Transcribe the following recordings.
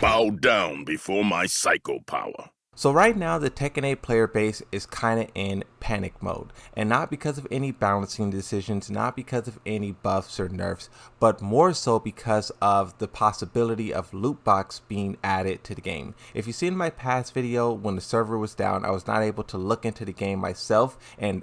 Bow down before my psycho power. So right now the Tekken 8 player base is kind of in panic mode, and not because of any balancing decisions, not because of any buffs or nerfs, but more so because of the possibility of loot box being added to the game. If you see in my past video, when the server was down, I was not able to look into the game myself and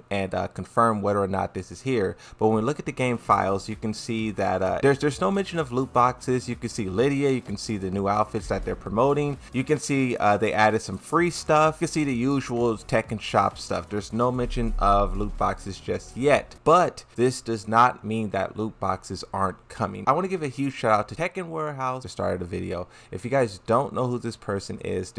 confirm whether or not this is here. But when we look at the game files, you can see that there's no mention of loot boxes. You can see Lydia, you can see the new outfits that they're promoting, you can see they added some free stuff, you can see the usual Tekken shop stuff. There's no mention of loot boxes just yet, but this does not mean that loot boxes aren't coming. I want to give a huge shout out to Tekken Warehouse to start the video. If you guys don't know who this person is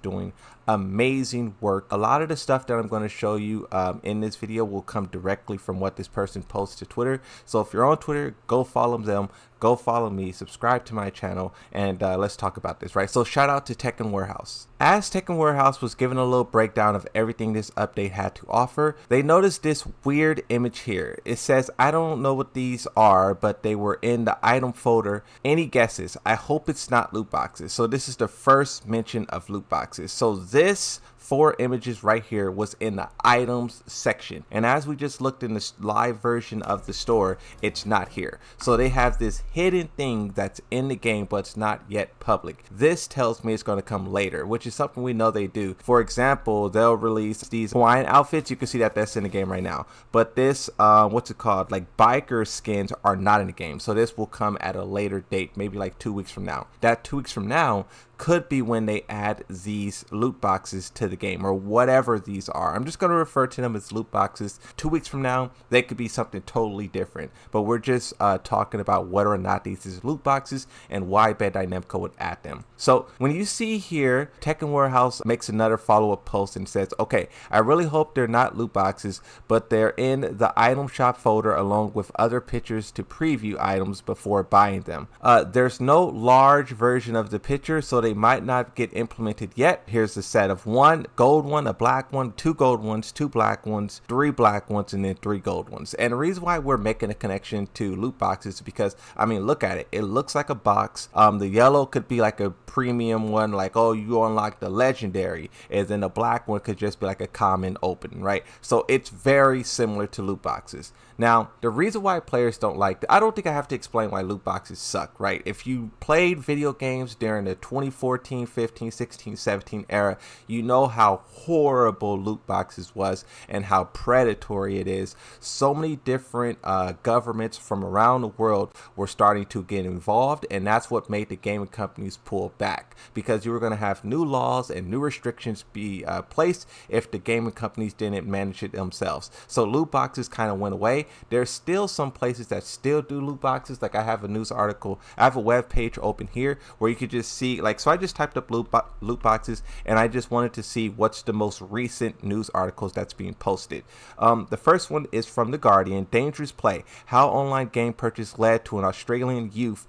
doing amazing work. A lot of the stuff that I'm going to show you in this video will come directly from what this person posts to Twitter. So if you're on Twitter, go follow them, go follow me, subscribe to my channel, and let's talk about this, right? So shout out to Tekken Warehouse. As Tekken Warehouse was given a little breakdown of everything this update had to offer, they noticed this weird image here. It says, I don't know what these are, but they were in the item folder. Any guesses? I hope it's not loot boxes. So this is the first mention of loot boxes. So this 4 images right here was in the items section, and as we just looked in this live version of the store, it's not here. So they have this hidden thing that's in the game but it's not yet public. This tells me it's going to come later, which is something we know they do. For example, they'll release these Hawaiian outfits. You can see that that's in the game right now, but this what's it called, like biker skins, are not in the game. So this will come at a later date, maybe like 2 weeks from now. That 2 weeks from now could be when they add these loot boxes to the game, or whatever these are. I'm just going to refer to them as loot boxes. 2 weeks from now, they could be something totally different, but we're just talking about whether or not these is loot boxes and why Bandai Namco would add them. So when you see here, Tekken Warehouse makes another follow-up post and says, okay, I really hope they're not loot boxes, but they're in the item shop folder along with other pictures to preview items before buying them. There's no large version of the picture, so they might not get implemented yet. Here's the set of 1 gold one, a black one, 2 gold ones, 2 black ones, 3 black ones, and then 3 gold ones. And the reason why we're making a connection to loot boxes is because, I mean, look at it. It looks like a box. The yellow could be like a premium one, like, oh, you unlock the legendary, and then the black one could just be like a common open, right? So it's very similar to loot boxes. Now, the reason why players don't like I don't think I have to explain why loot boxes suck, right? If you played video games during the 2014, 15, 16, 17 era, you know how horrible loot boxes was and how predatory it is. So many different governments from around the world were starting to get involved, and that's what made the gaming companies pull back, because you were going to have new laws and new restrictions be placed if the gaming companies didn't manage it themselves. So loot boxes kind of went away. There's still some places that still do loot boxes. Like I have a news article, I have a web page open here where you could just see, like, so I just typed up loot boxes, and I just wanted to see what's the most recent news articles that's being posted. The first one is from The Guardian. Dangerous play, how online game purchase led to an Australian youth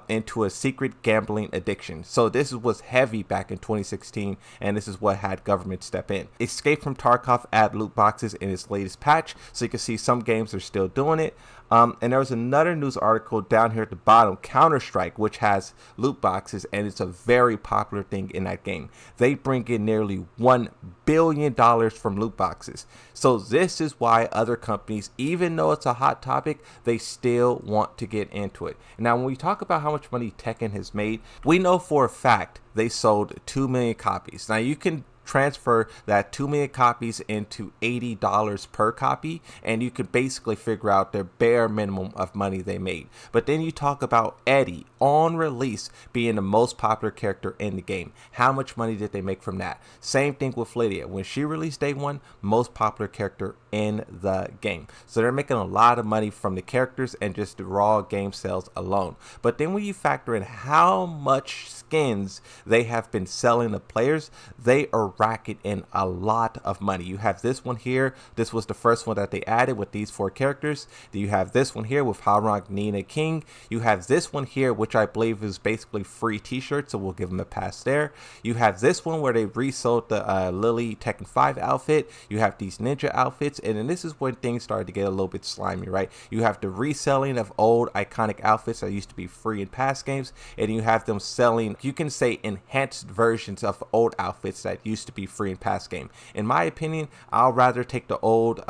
into a secret gambling addiction. So this was heavy back in 2016, and this is what had government step in. Escape from Tarkov add loot boxes in its latest patch, so you can see some games are still doing it. And there was another news article down here at the bottom, Counter-Strike, which has loot boxes, and it's a very popular thing in that game. They bring in nearly $1 billion from loot boxes. So this is why other companies, even though it's a hot topic, they still want to get into it. Now, when we talk about how much money Tekken has made, we know for a fact they sold 2 million copies. Now, you can transfer that 2 million copies into $80 per copy, and you could basically figure out their bare minimum of money they made. But then you talk about Eddie on release being the most popular character in the game. How much money did they make from that? Same thing with Lydia. When she released day 1, most popular character in the game. So they're making a lot of money from the characters and just the raw game sales alone. But then when you factor in how much skins they have been selling to players, they are racket in a lot of money. You have this one here. This was the first one that they added with these 4 characters. Then you have this one here with Halrong, Nina, King. You have this one here, which I believe is basically free t-shirts, so we'll give them a pass there. You have this one where they resold the Lily Tekken 5 outfit. You have these ninja outfits, and then this is when things started to get a little bit slimy, right? You have the reselling of old iconic outfits that used to be free in past games, and you have them selling, you can say, enhanced versions of old outfits that used to be free in past game. In my opinion, I'll rather take the old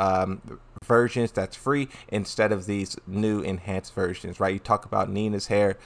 versions that's free instead of these new enhanced versions, right? You talk about Nina's hair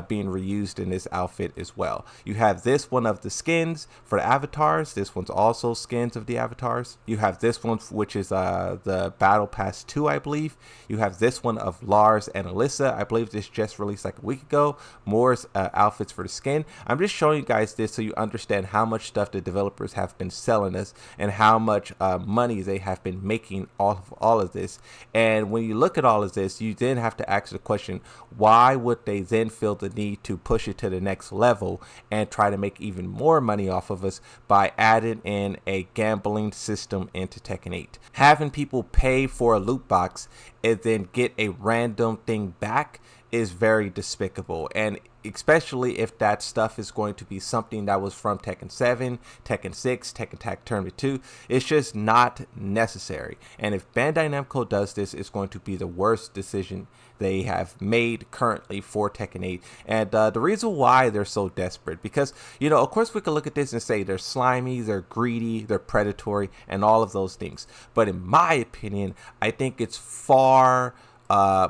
being reused in this outfit as well. You have this one of the skins for the avatars. This one's also skins of the avatars. You have this one, which is the Battle Pass 2, I believe. You have this one of Lars and Alyssa. I believe this just released like a week ago. More outfits for the skin. I'm just showing you guys this so you understand how much stuff the developers have been selling us and how much money they have been making off of all of this. And when you look at all of this, you then have to ask the question, why would they then feel the need to push it to the next level and try to make even more money off of us by adding in a gambling system into Tekken 8? Having people pay for a loot box and then get a random thing back is very despicable, and especially if that stuff is going to be something that was from Tekken 7, Tekken 6, Tekken Tag Tournament 2. It's just not necessary. And if Bandai Namco does this, it's going to be the worst decision they have made currently for Tekken 8. And the reason why they're so desperate, because, you know, of course we can look at this and say they're slimy, they're greedy, they're predatory, and all of those things. But in my opinion, I think it's far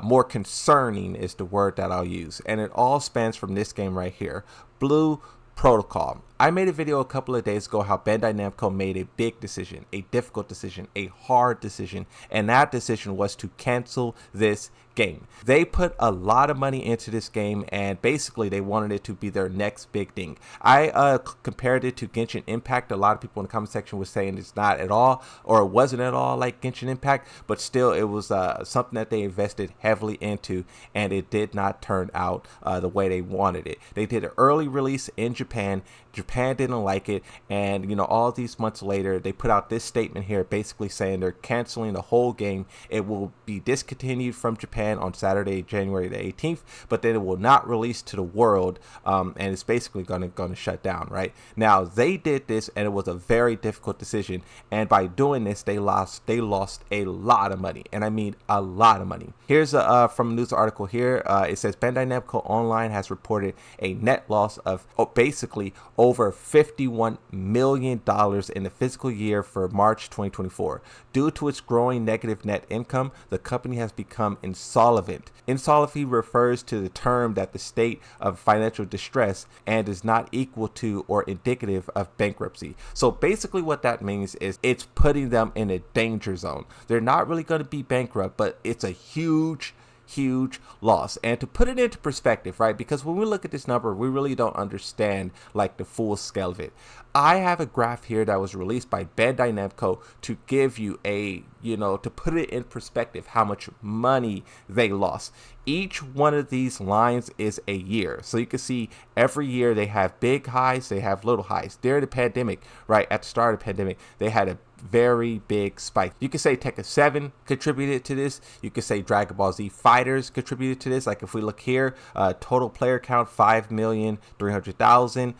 more concerning is the word that I'll use, and it all spans from this game right here, Blue Protocol. I made a video a couple of days ago how Bandai Namco made a big decision, a difficult decision, a hard decision, and that decision was to cancel this game. They put a lot of money into this game, and basically they wanted it to be their next big thing. I compared it to Genshin Impact. A lot of people in the comment section were saying it's not at all, or it wasn't at all like Genshin Impact, but still it was something that they invested heavily into, and it did not turn out the way they wanted it. They did an early release in Japan. Japan didn't like it, and you know, all these months later they put out this statement here basically saying they're canceling the whole game. It will be discontinued from Japan on Saturday, January the 18th, but then it will not release to the world, and it's basically gonna shut down. Right now, they did this, and it was a very difficult decision, and by doing this they lost a lot of money, and I mean a lot of money. Here's from a news article here. It says Bandai Namco Online has reported a net loss of basically over $51 million in the fiscal year for March 2024. Due to its growing negative net income, the company has become insolvent. Insolvency refers to the term that the state of financial distress and is not equal to or indicative of bankruptcy. So basically what that means is it's putting them in a danger zone. They're not really going to be bankrupt, but it's a huge loss. And to put it into perspective, right, because when we look at this number, we really don't understand like the full scale of it. I have a graph here that was released by Bandai Namco to give you a, you know, to put it in perspective how much money they lost. Each one of these lines is a year. So you can see every year they have big highs, they have little highs. During the pandemic, right, at the start of the pandemic, they had a very big spike. You could say Tekken 7 contributed to this. You could say Dragon Ball Z Fighters contributed to this. Like if we look here, total player count 5,300,000,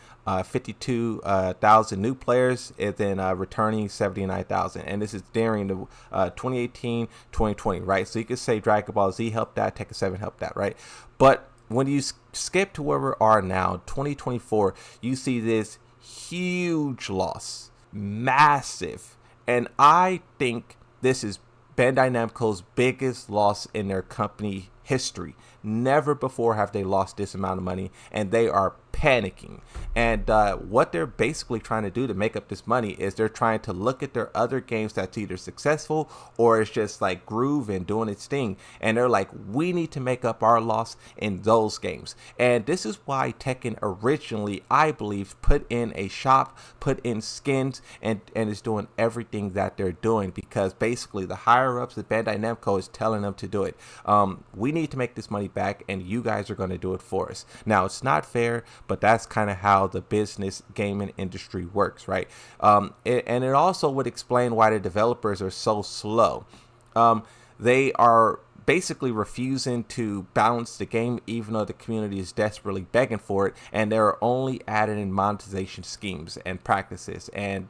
52,000 new players, and then returning 79,000. And this is during the 2018-2020, right? So you could say Dragon Ball Z helped that, Tekken 7 helped that, right? But when you skip to where we are now, 2024, you see this huge loss, massive. And I think this is Bandai Namco's biggest loss in their company history. Never before have they lost this amount of money, and they are panicking. And what they're basically trying to do to make up this money is they're trying to look at their other games that's either successful or it's just like groove and doing its thing, and they're like, we need to make up our loss in those games. And this is why Tekken originally, I believe, put in a shop, put in skins, and is doing everything that they're doing, because basically the higher ups at Bandai Namco is telling them to do it. We need to make this money back, and you guys are going to do it for us. Now, it's not fair, but that's kind of how the business gaming industry works, right? And it also would explain why the developers are so slow. They are basically refusing to balance the game, even though the community is desperately begging for it, and they're only adding in monetization schemes and practices, and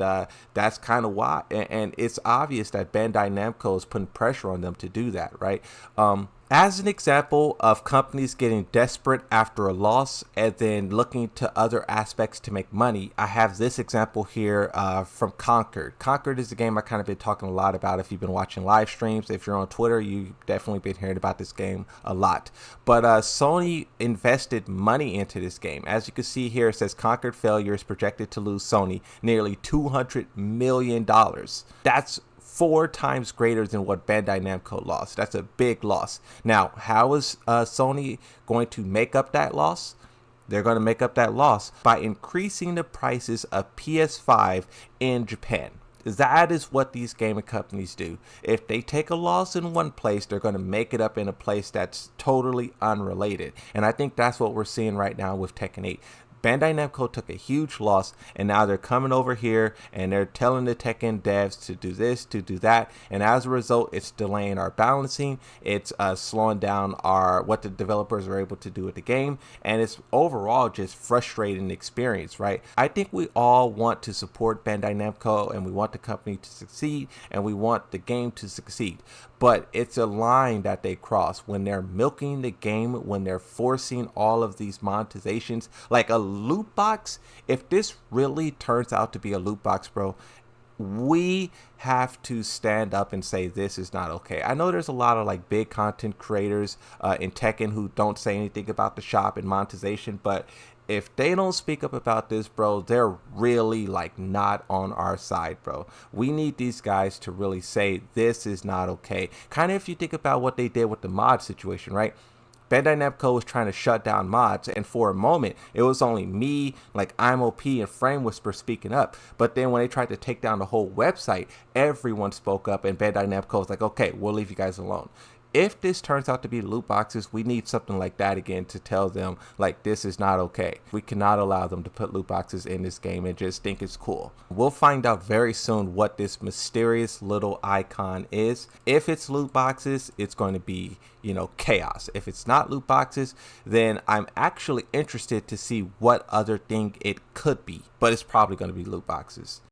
that's kind of why. And it's obvious that Bandai Namco is putting pressure on them to do that, right? As an example of companies getting desperate after a loss and then looking to other aspects to make money, I have this example here from Conquered. Conquered is a game I kind of been talking a lot about if you've been watching live streams. If you're on Twitter, you've definitely been hearing about this game a lot. But Sony invested money into this game. As you can see here, it says Conquered failure is projected to lose Sony nearly $200 million. That's 4 times greater than what Bandai Namco lost. That's a big loss. Now, how is Sony going to make up that loss? They're going to make up that loss by increasing the prices of PS5 in Japan. That is what these gaming companies do. If they take a loss in one place, they're going to make it up in a place that's totally unrelated. And I think that's what we're seeing right now with Tekken 8. Bandai Namco took a huge loss, and now they're coming over here and they're telling the Tekken devs to do this, to do that, and as a result, it's delaying our balancing, it's slowing down what the developers are able to do with the game, and it's overall just frustrating experience, right? I think we all want to support Bandai Namco, and we want the company to succeed, and we want the game to succeed. But it's a line that they cross when they're milking the game, when they're forcing all of these monetizations, like a loot box. If this really turns out to be a loot box, bro, we have to stand up and say this is not okay. I know there's a lot of like big content creators in Tekken who don't say anything about the shop and monetization, but if they don't speak up about this, bro, they're really like not on our side, bro. We need these guys to really say this is not okay. Kind of if you think about what they did with the mod situation, right? Bandai Namco was trying to shut down mods, and for a moment, it was only me, like IMOP and Frame Whisper speaking up. But then when they tried to take down the whole website, everyone spoke up, and Bandai Namco was like, okay, we'll leave you guys alone. If this turns out to be loot boxes, we need something like that again to tell them, like, this is not okay. We cannot allow them to put loot boxes in this game and just think it's cool. We'll find out very soon what this mysterious little icon is. If it's loot boxes, it's going to be, chaos. If it's not loot boxes, then I'm actually interested to see what other thing it could be. But it's probably going to be loot boxes.